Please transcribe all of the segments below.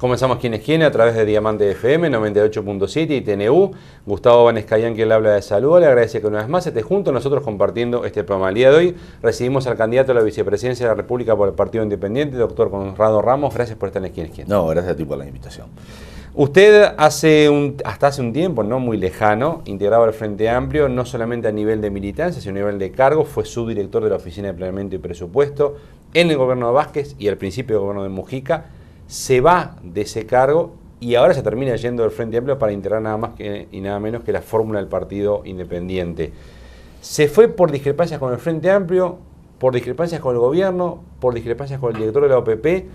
Comenzamos Quién es Quién a través de Diamante FM 98.7 y TNU. Gustavo Vanescayán, quien le habla de salud, le agradece que una vez más esté junto a nosotros compartiendo este programa. El día de hoy recibimos al candidato a la vicepresidencia de la República por el Partido Independiente, doctor Conrado Ramos. Gracias por estar en Quién es Quién. No, gracias a ti por la invitación. Usted hasta hace un tiempo, no muy lejano, integraba el Frente Amplio, no solamente a nivel de militancia, sino a nivel de cargo. Fue subdirector de la Oficina de Planeamiento y Presupuesto en el gobierno de Vázquez y al principio del gobierno de Mujica. Se va de ese cargo y ahora se termina yendo del Frente Amplio para integrar nada más y nada menos que la fórmula del Partido Independiente. Se fue por discrepancias con el Frente Amplio, por discrepancias con el gobierno, por discrepancias con el director de la OPP.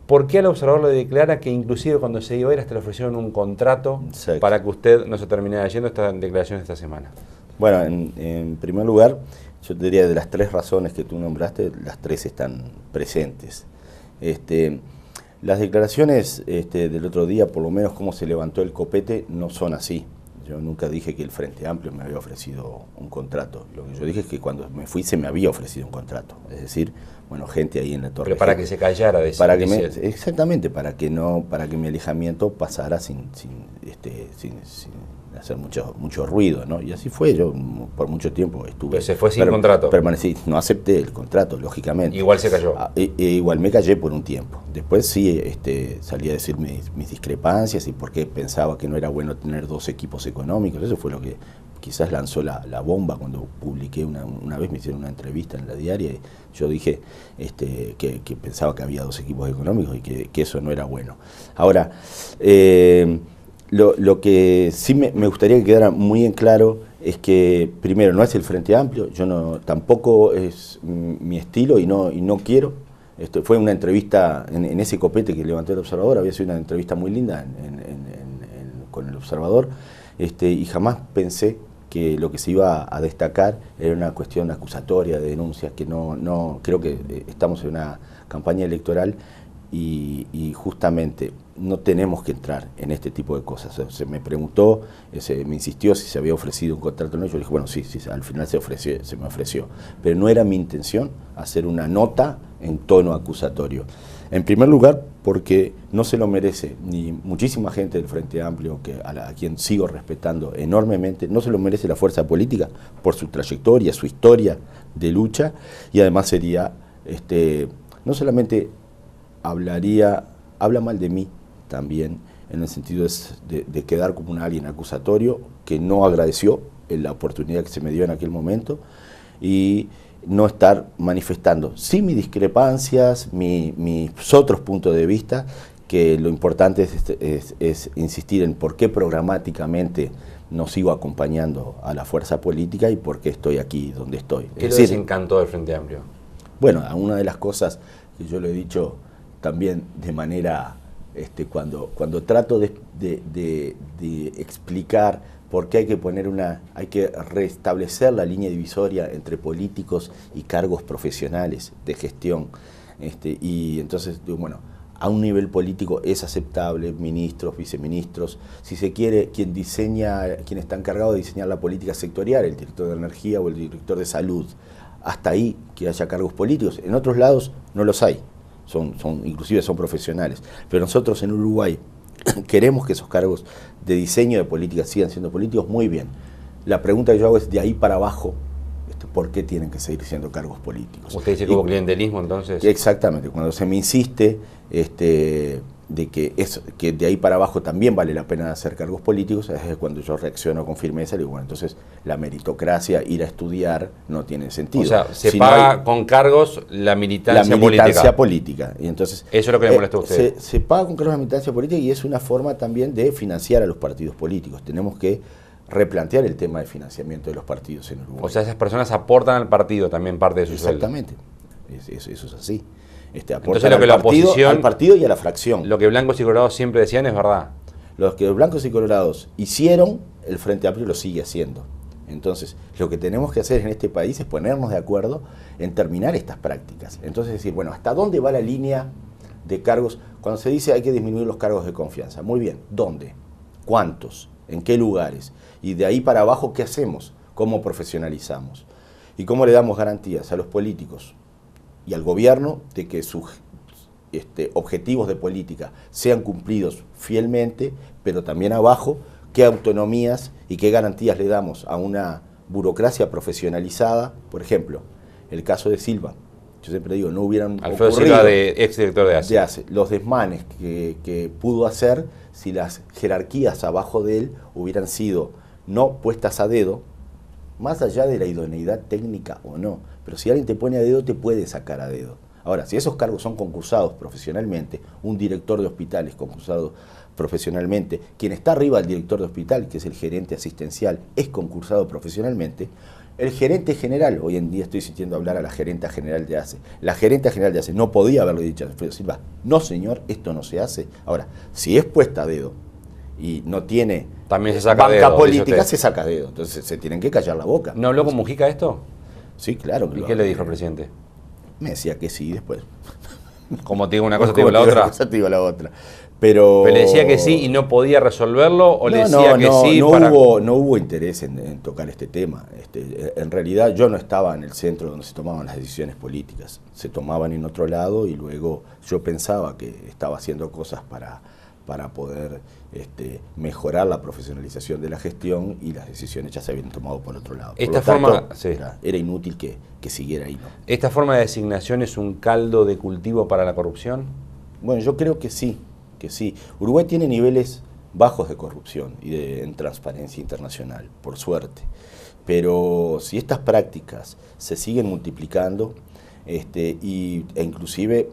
¿Por qué al observador le declara que inclusive cuando se iba a ir hasta le ofrecieron un contrato para que usted no se terminara yendo? Esta declaración de esta semana. Bueno, en primer lugar, yo te diría de las tres razones que tú nombraste, las tres están presentes. Las declaraciones del otro día, por lo menos cómo se levantó el copete, no son así. Yo nunca dije que el Frente Amplio me había ofrecido un contrato. Lo que yo dije es que cuando me fui se me había ofrecido un contrato. Es decir, bueno, gente ahí en la torre. Pero para que se callara de eso. Exactamente, para que mi alejamiento pasara sin hacer mucho ruido, ¿no? Y así fue. Yo por mucho tiempo estuve. Pero se fue sin contrato. Permanecí, no acepté el contrato, lógicamente. Igual se cayó. Igual me callé por un tiempo. Después sí salí a decir mis discrepancias y por qué pensaba que no era bueno tener dos equipos económicos. Eso fue lo que quizás lanzó la bomba cuando publiqué una vez, me hicieron una entrevista en la diaria y yo dije que pensaba que había dos equipos económicos y que eso no era bueno. Ahora, lo que sí me gustaría que quedara muy en claro es que, primero, no es el Frente Amplio, tampoco es mi estilo y no quiero. Fue una entrevista en ese copete que levantó el Observador, había sido una entrevista muy linda con el Observador, y jamás pensé que lo que se iba a destacar era una cuestión acusatoria de denuncias, que no creo que estamos en una campaña electoral y justamente no tenemos que entrar en este tipo de cosas. Se me preguntó, me insistió si se había ofrecido un contrato o no. Yo dije, bueno, sí, al final se me ofreció. Pero no era mi intención hacer una nota en tono acusatorio. En primer lugar, porque no se lo merece, ni muchísima gente del Frente Amplio, a quien sigo respetando enormemente, no se lo merece la fuerza política por su trayectoria, su historia de lucha, y además sería, no solamente habla mal de mí también, en el sentido de quedar como alguien acusatorio que no agradeció la oportunidad que se me dio en aquel momento y no estar manifestando sí mis discrepancias, mis otros puntos de vista, que lo importante es insistir en por qué programáticamente no sigo acompañando a la fuerza política y por qué estoy aquí donde estoy. ¿Qué le desencantó del Frente Amplio? Bueno, una de las cosas que yo le he dicho también de manera, cuando trato de explicar por qué hay que restablecer la línea divisoria entre políticos y cargos profesionales de gestión, y entonces digo, bueno, a un nivel político es aceptable, ministros, viceministros, si se quiere, quien está encargado de diseñar la política sectorial, el director de energía o el director de salud, hasta ahí que haya cargos políticos. En otros lados no los hay. Inclusive son profesionales, pero nosotros en Uruguay queremos que esos cargos de diseño de política sigan siendo políticos. Muy bien, la pregunta que yo hago es de ahí para abajo, ¿por qué tienen que seguir siendo cargos políticos? ¿Usted dice que hubo clientelismo entonces? Exactamente, cuando se me insiste de que de ahí para abajo también vale la pena hacer cargos políticos, es cuando yo reacciono con firmeza y digo, bueno, entonces la meritocracia, ir a estudiar, no tiene sentido. O sea, se paga con cargos la militancia política. Y entonces, eso es lo que le molesta a usted. Se paga con cargos la militancia política y es una forma también de financiar a los partidos políticos. Tenemos que replantear el tema de financiamiento de los partidos en Uruguay. O sea, esas personas aportan al partido también parte de su sueldo. Exactamente, eso es así. Entonces lo que la oposición, al partido y a la fracción. Lo que blancos y colorados siempre decían es verdad. Lo que los blancos y colorados hicieron, el Frente Amplio lo sigue haciendo. Entonces, lo que tenemos que hacer en este país es ponernos de acuerdo en terminar estas prácticas. Entonces, decir, bueno, ¿hasta dónde va la línea de cargos? Cuando se dice hay que disminuir los cargos de confianza, muy bien, ¿dónde? ¿Cuántos? ¿En qué lugares? Y de ahí para abajo, ¿qué hacemos? ¿Cómo profesionalizamos? ¿Y cómo le damos garantías a los políticos y al gobierno de que objetivos de política sean cumplidos fielmente, pero también abajo, qué autonomías y qué garantías le damos a una burocracia profesionalizada. Por ejemplo, el caso de Silva. Yo siempre digo, no hubieran Alfredo Silva, exdirector de ACE. Los desmanes que pudo hacer si las jerarquías abajo de él hubieran sido no puestas a dedo, más allá de la idoneidad técnica o no. Pero si alguien te pone a dedo, te puede sacar a dedo. Ahora, si esos cargos son concursados profesionalmente, un director de hospital es concursado profesionalmente, quien está arriba del director de hospital, que es el gerente asistencial, es concursado profesionalmente, el gerente general, hoy en día estoy sintiendo hablar a la gerenta general de ACE, la gerenta general de ACE no podía haberlo dicho a Alfredo Silva, no señor, esto no se hace. Ahora, si es puesta a dedo y no tiene también se saca banca dedo, política, se saca a dedo, entonces se tienen que callar la boca. ¿No habló con Mujica esto? Sí, claro. ¿Y qué le dijo el presidente? Me decía que sí, después. Como te digo una cosa, te digo la otra. Te digo la otra. Pero le decía que sí y no podía resolverlo, o le decía que no, sí. No hubo interés en tocar este tema. En realidad yo no estaba en el centro donde se tomaban las decisiones políticas. Se tomaban en otro lado y luego yo pensaba que estaba haciendo cosas para poder mejorar la profesionalización de la gestión, y las decisiones ya se habían tomado por otro lado. Esta forma, sí. Era inútil que siguiera ahí, ¿no? ¿Esta forma de designación es un caldo de cultivo para la corrupción? Bueno, yo creo que sí. Uruguay tiene niveles bajos de corrupción y en transparencia internacional, por suerte. Pero si estas prácticas se siguen multiplicando, e inclusive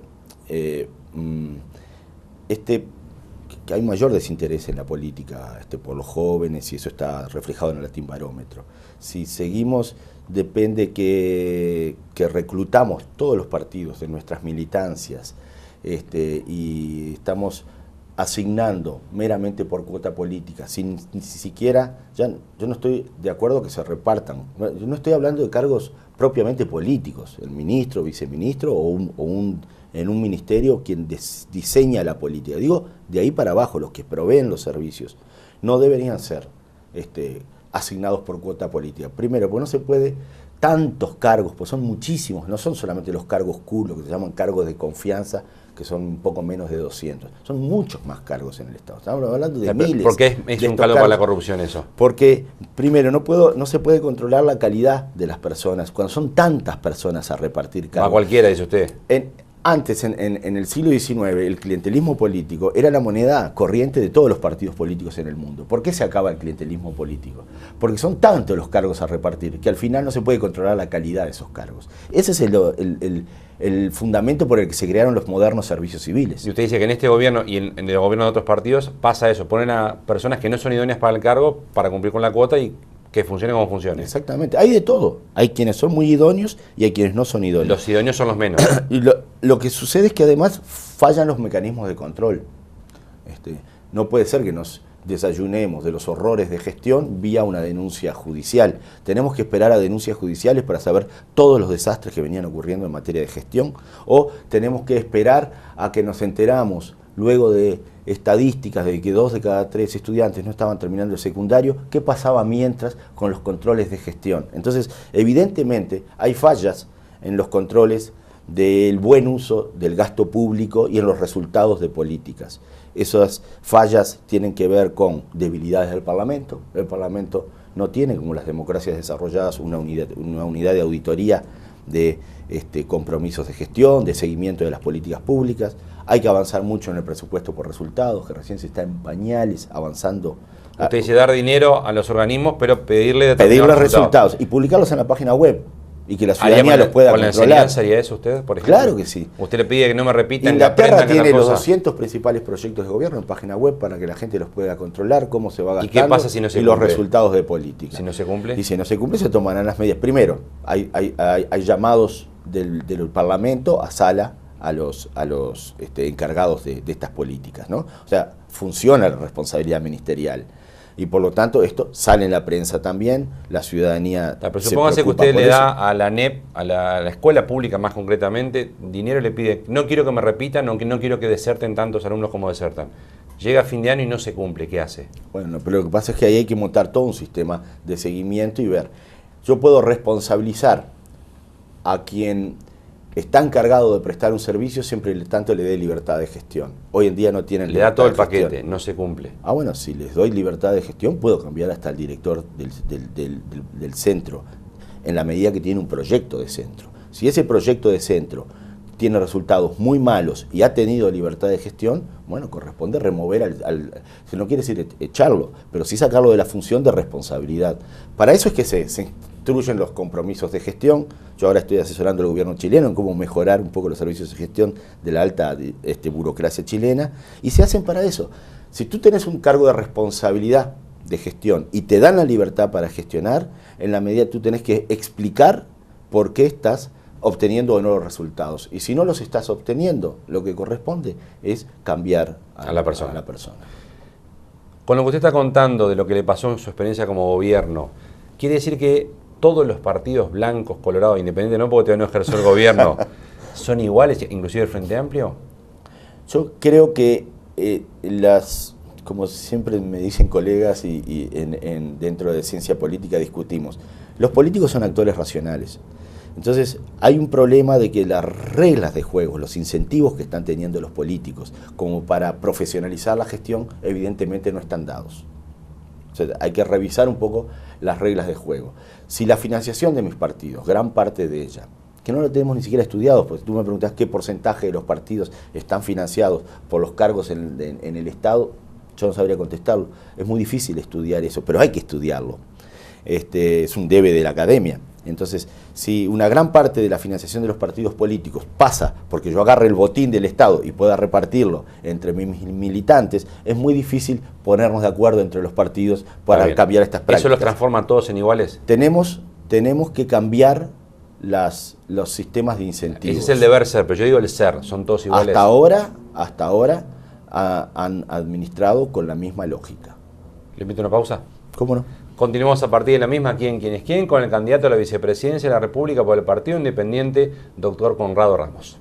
que hay mayor desinterés en la política por los jóvenes, y eso está reflejado en el Latin Barómetro. Si seguimos, depende que reclutamos todos los partidos de nuestras militancias, y estamos asignando meramente por cuota política, sin ni siquiera, yo no estoy de acuerdo que se repartan, yo no estoy hablando de cargos propiamente políticos, el ministro, viceministro en un ministerio quien diseña la política. Digo, de ahí para abajo, los que proveen los servicios, no deberían ser asignados por cuota política. Primero, porque no se puede, tantos cargos, pues son muchísimos, no son solamente los cargos Q, lo que se llaman cargos de confianza, que son un poco menos de 200. Son muchos más cargos en el Estado. Estamos hablando de miles. ¿Por qué es un caldo para la corrupción eso? Porque, primero, no se puede controlar la calidad de las personas. Cuando son tantas personas a repartir cargos. A cualquiera, dice usted. Antes, en el siglo XIX, el clientelismo político era la moneda corriente de todos los partidos políticos en el mundo. ¿Por qué se acaba el clientelismo político? Porque son tantos los cargos a repartir que al final no se puede controlar la calidad de esos cargos. Ese es el fundamento por el que se crearon los modernos servicios civiles. Y usted dice que en este gobierno y en el gobierno de otros partidos pasa eso, ponen a personas que no son idóneas para el cargo para cumplir con la cuota y que funcione como funcione. Exactamente, hay de todo. Hay quienes son muy idóneos y hay quienes no son idóneos. Los idóneos son los menos. Y lo que sucede es que además fallan los mecanismos de control. No puede ser que nos desayunemos de los horrores de gestión vía una denuncia judicial. Tenemos que esperar a denuncias judiciales para saber todos los desastres que venían ocurriendo en materia de gestión, o tenemos que esperar a que nos enteramos luego de estadísticas de que 2 de cada 3 estudiantes no estaban terminando el secundario, qué pasaba mientras con los controles de gestión. Entonces, evidentemente, hay fallas en los controles del buen uso del gasto público y en los resultados de políticas. Esas fallas tienen que ver con debilidades del Parlamento. El Parlamento no tiene, como las democracias desarrolladas, una unidad de auditoría de compromisos de gestión, de seguimiento de las políticas públicas. Hay que avanzar mucho en el presupuesto por resultados, que recién se está en pañales, avanzando. Usted dice dar dinero a los organismos, pero pedirle resultados y publicarlos en la página web, y que la ciudadanía los pueda controlar. ¿Con la enseñanza haría eso usted, por ejemplo? Claro que sí. Usted le pide que no me repitan. Inglaterra tiene los 200 principales proyectos de gobierno en página web para que la gente los pueda controlar, cómo se va gastando. ¿Y qué pasa si no se cumple? Los resultados de política. Si no se cumple. Y si no se cumple, se tomarán las medidas. Primero, hay llamados del Parlamento a sala a los encargados de estas políticas, ¿no? O sea, funciona la responsabilidad ministerial. Y por lo tanto esto sale en la prensa también, la ciudadanía. Pero supóngase que usted le da a la NEP, a la escuela pública más concretamente, dinero y le pide, no quiero que me repitan, no quiero que deserten tantos alumnos como desertan. Llega a fin de año y no se cumple, ¿qué hace? Bueno, pero lo que pasa es que ahí hay que montar todo un sistema de seguimiento y ver. Yo puedo responsabilizar a quien está encargado de prestar un servicio siempre y tanto le dé libertad de gestión. Hoy en día no tienen libertad. Le da todo el paquete, no se cumple. Ah, bueno, si les doy libertad de gestión, puedo cambiar hasta el director del centro, en la medida que tiene un proyecto de centro. Si ese proyecto de centro tiene resultados muy malos y ha tenido libertad de gestión, bueno, corresponde remover si no quiere decir echarlo, pero sí sacarlo de la función de responsabilidad. Para eso es que se instruyen los compromisos de gestión. Yo ahora estoy asesorando al gobierno chileno en cómo mejorar un poco los servicios de gestión de la alta burocracia chilena, y se hacen para eso. Si tú tenés un cargo de responsabilidad de gestión y te dan la libertad para gestionar, en la medida tú tenés que explicar por qué estás obteniendo o no los resultados. Y si no los estás obteniendo, lo que corresponde es cambiar a la persona. Con lo que usted está contando de lo que le pasó en su experiencia como gobierno, ¿quiere decir que todos los partidos blancos, colorados, independientes, no porque todavía no ejerció el gobierno, son iguales, inclusive el Frente Amplio? Yo creo que como siempre me dicen colegas y dentro de ciencia política discutimos, los políticos son actores racionales. Entonces hay un problema de que las reglas de juego, los incentivos que están teniendo los políticos como para profesionalizar la gestión, evidentemente no están dados. O sea, hay que revisar un poco las reglas de juego. Si la financiación de mis partidos, gran parte de ella, que no lo tenemos ni siquiera estudiado, porque tú me preguntas qué porcentaje de los partidos están financiados por los cargos en el Estado, yo no sabría contestarlo. Es muy difícil estudiar eso, pero hay que estudiarlo. Es un debe de la academia. Entonces, si una gran parte de la financiación de los partidos políticos pasa porque yo agarre el botín del Estado y pueda repartirlo entre mis militantes, es muy difícil ponernos de acuerdo entre los partidos para cambiar estas prácticas. ¿Eso los transforma a todos en iguales? Tenemos que cambiar los sistemas de incentivos. Ese es el deber ser, pero yo digo el ser, son todos iguales. Hasta ahora han administrado con la misma lógica. ¿Le invito a una pausa? ¿Cómo no? Continuamos a partir de la misma ¿Quién es quién? Con el candidato a la vicepresidencia de la República por el Partido Independiente, doctor Conrado Ramos.